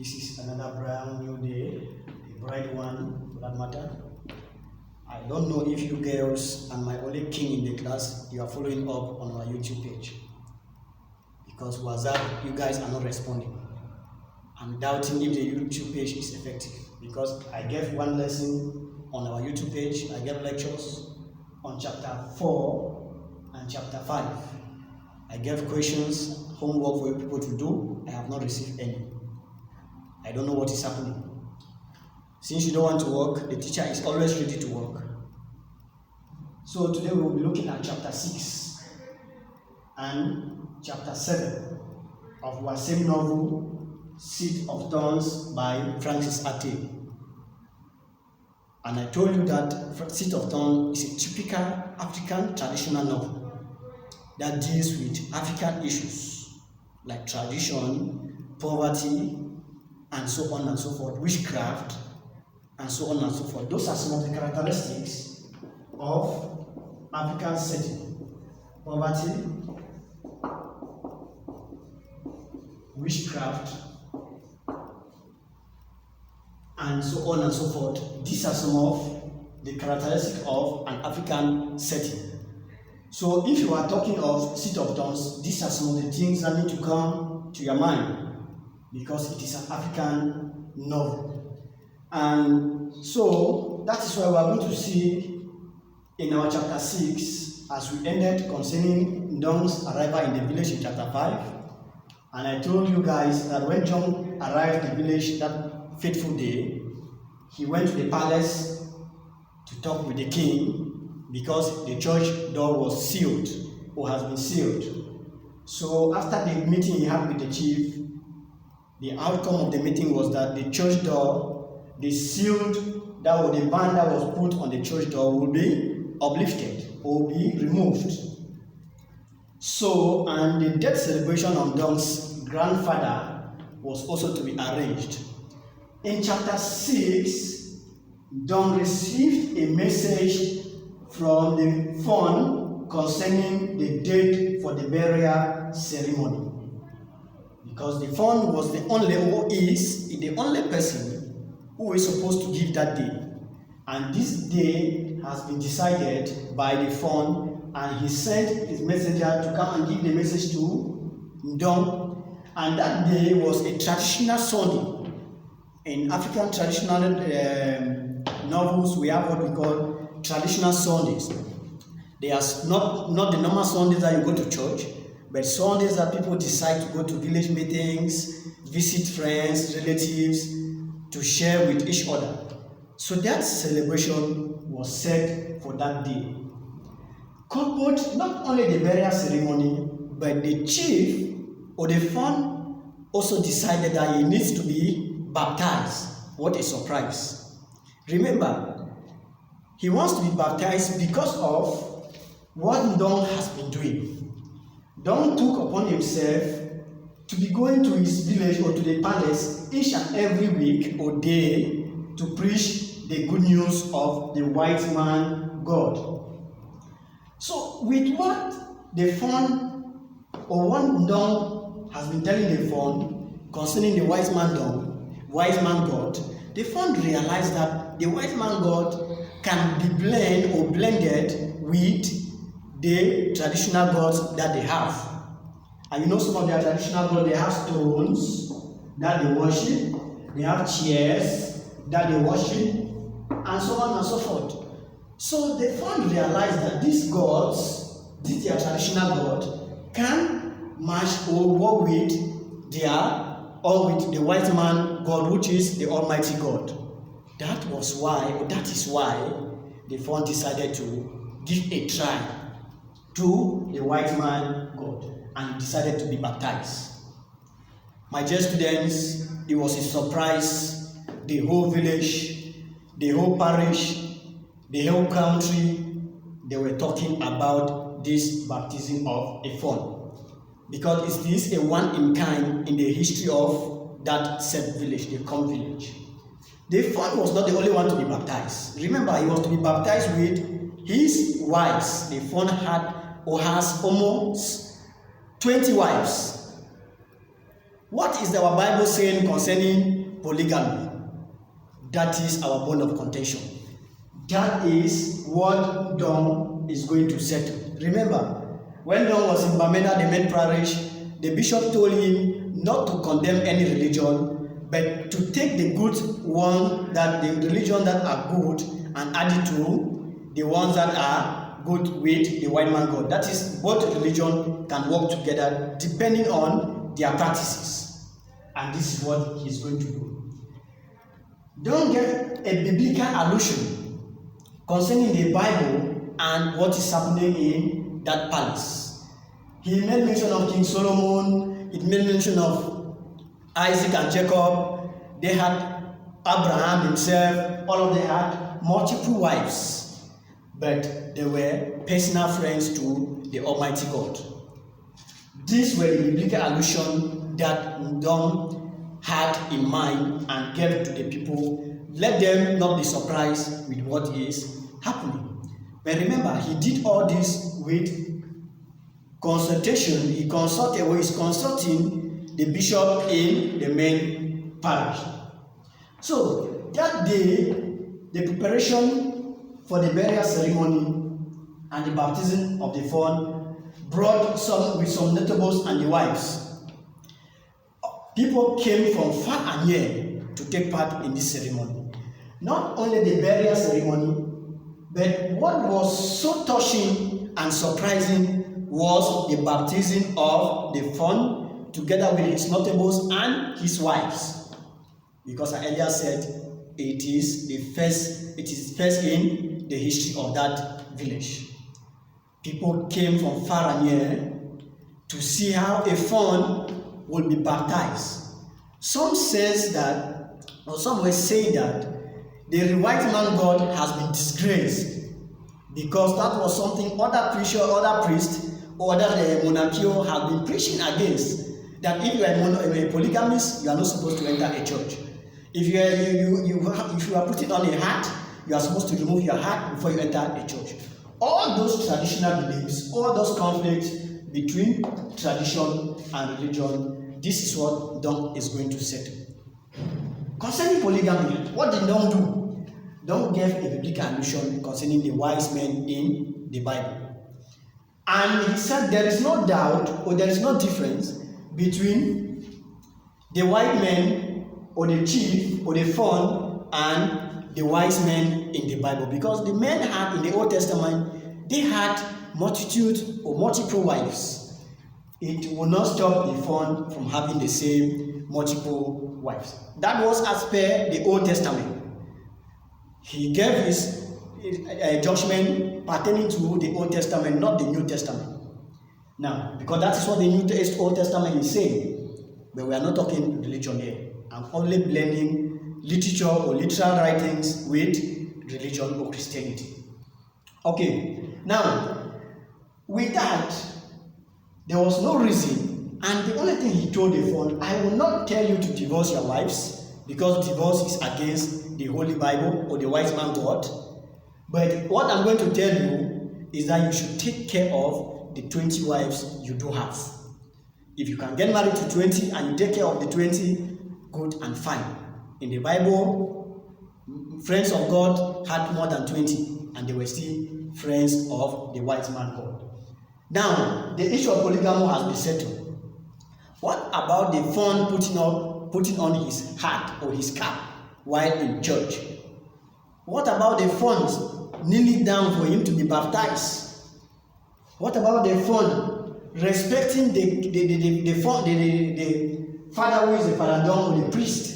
This is another brand new day, a bright one for that matter. I don't know if you girls and my only king in the class, you are following up on our YouTube page. Because WhatsApp, you guys are not responding. I'm doubting if the YouTube page is effective because I gave one lesson on our YouTube page. I gave lectures on chapter 4 and chapter 5. I gave questions, homework for you people to do. I have not received any. I don't know what is happening. Since you don't want to work, the teacher is always ready to work. So today we will be looking at chapter 6 and chapter 7 of our same novel, Seat of Thorns by Francis Ate. And I told you that Seat of Thorns is a typical African traditional novel that deals with African issues like tradition, poverty, and so on and so forth, witchcraft, and so on and so forth. Those are some of the characteristics of African setting: poverty, witchcraft, and so on and so forth. These are some of the characteristics of an African setting. So if you are talking of Seat of Thorns, these are some of the things that need to come to your mind because it is an African novel. And so that is why we are going to see in our chapter 6, as we ended concerning Ndong's arrival in the village in chapter 5. And I told you guys that when John arrived in the village that fateful day, he went to the palace to talk with the king because the church door was sealed or has been sealed. So after the meeting he had with the chief, the outcome of the meeting was that the church door, the sealed, that was the band that was put on the church door, will be uplifted or be removed. So, and the death celebration of Ndong's grandfather was also to be arranged. In chapter 6, Ndong received a message from the Fon concerning the date for the burial ceremony. Because the Fon was the only, or is the only person who is supposed to give that day. And this day has been decided by the Fon, and he sent his messenger to come and give the message to Ndong. And that day was a traditional Sunday. In African traditional novels, we have what we call traditional Sundays. They are not the normal Sundays that you go to church, but Sundays that people decide to go to village meetings, visit friends, relatives, to share with each other. So that celebration was set for that day. Coupled not only the burial ceremony, but the chief or the Fon also decided that he needs to be baptized. What a surprise. Remember, he wants to be baptized because of what Ndong has been doing. Ndong took upon himself to be going to his village or to the palace each and every week or day to preach the good news of the white man God. So with what the Fon or what Ndong has been telling the Fon concerning the white man God, the Fon realized that the white man God can be blended with the traditional gods that they have. And you know some of their traditional gods, they have stones that they worship, they have chairs that they worship, and so on and so forth. So they finally realized that these gods, their traditional god, can match or work with with the white man God, which is the Almighty God. That is why the Fon decided to give a try to the white man God and decided to be baptized. My dear students, it was a surprise. The whole village, the whole parish, the whole country, they were talking about this baptism of a Fon. Because it is a one in kind in the history of that said village, the Com village. The Fon was not the only one to be baptized. Remember, he was to be baptized with his wives. The Fon had or has almost 20 wives. What is our Bible saying concerning polygamy? That is our bone of contention. That is what Don is going to settle. Remember, when Don was in Bamenda, the main parish, the bishop told him not to condemn any religion, but to take the good one, that the religion that are good, and add it to the ones that are good with the white man God. That is, both religion can work together depending on their practices. And this is what he's going to do. Don't get a biblical allusion concerning the Bible and what is happening in that palace. He made mention of King Solomon, he made mention of Isaac and Jacob. They had Abraham himself, all of them had multiple wives, but they were personal friends to the Almighty God. These were the biblical allusion that Don had in mind and gave to the people. Let them not be surprised with what is happening. But remember, he did all this with consultation. He is consulting the bishop in the main parish. So that day, the preparation for the burial ceremony and the baptism of the fawn brought with some notables and the wives. People came from far and near to take part in this ceremony. Not only the burial ceremony, but what was so touching and surprising was the baptism of the fawn together with his notables and his wives. Because I earlier said it is first in the history of that village. People came from far and near to see how a fawn will be baptized. Some will say that the white man God has been disgraced, because that was something other priests or other monarchical have been preaching against. That if you are a polygamist, you are not supposed to enter a church. If you are putting on a hat, you are supposed to remove your hat before you enter a church. All those traditional beliefs, all those conflicts between tradition and religion, this is what Don is going to settle. Concerning polygamy, what did Don do? Don gave a biblical allusion concerning the wise men in the Bible. And he said there is no doubt or there is no difference between the white men or the chief or the fawn and the wise men in the Bible. Because the men had in the Old Testament, they had multitude or multiple wives. It will not stop the fawn from having the same multiple wives. That was as per the Old Testament. He gave his judgment pertaining to the Old Testament, not the New Testament. Now, because that is what the Old Testament is saying, but we are not talking religion here. I'm only blending literature or literal writings with religion or Christianity. Okay, now, with that, there was no reason, and the only thing he told the fawn, I will not tell you to divorce your wives, because divorce is against the Holy Bible or the wise man God. But what I'm going to tell you is that you should take care of the 20 wives you do have. If you can get married to 20 and you take care of the 20, good and fine. In the Bible, friends of God had more than 20, and they were still friends of the wise man God. Now, the issue of polygamy has been settled. What about the fawn putting on his hat or his cap while in church? What about the fawns kneeling down for him to be baptized? What about the fawn respecting the father who is the Father Don or the priest?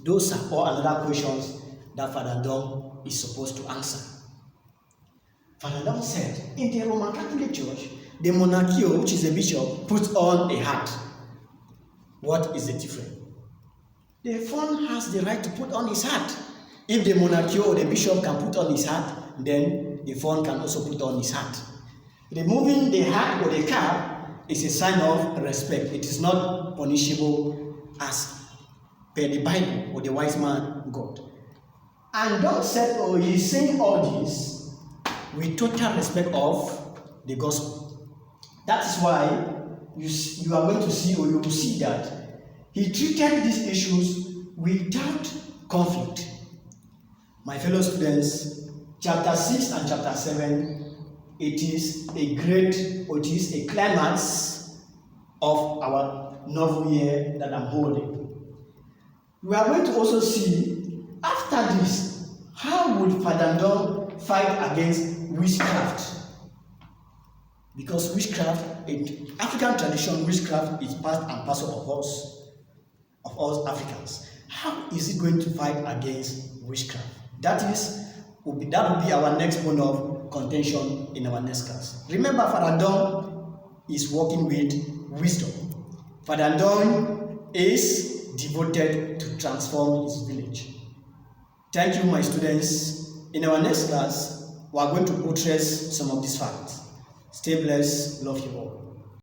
Those are all another questions that Father Don is supposed to answer. Father Don said, in the Roman Catholic Church, the monarchio, which is a bishop, puts on a hat. What is the difference? The fawn has the right to put on his hat. If the monarchio or the bishop can put on his hat, then the fawn can also put on his hat. Removing the hat or the cap is a sign of respect. It is not punishable as per the Bible or the wise man God. And God said, he's saying all this with total respect of the gospel. That is why you are going to see, or you will see that He treated these issues without conflict. My fellow students, chapter 6 and chapter 7, it is a climax of our novel year that I'm holding. We are going to also see, after this, how would Father Ndong fight against witchcraft? Because witchcraft, in African tradition, witchcraft is part and parcel of us Africans. How is he going to fight against witchcraft? That will be our next point of contention in our next class. Remember, Father Ndong is working with wisdom. Father Ndong is devoted to transform his village. Thank you, my students. In our next class, we are going to buttress some of these facts. Stay blessed. Love you all.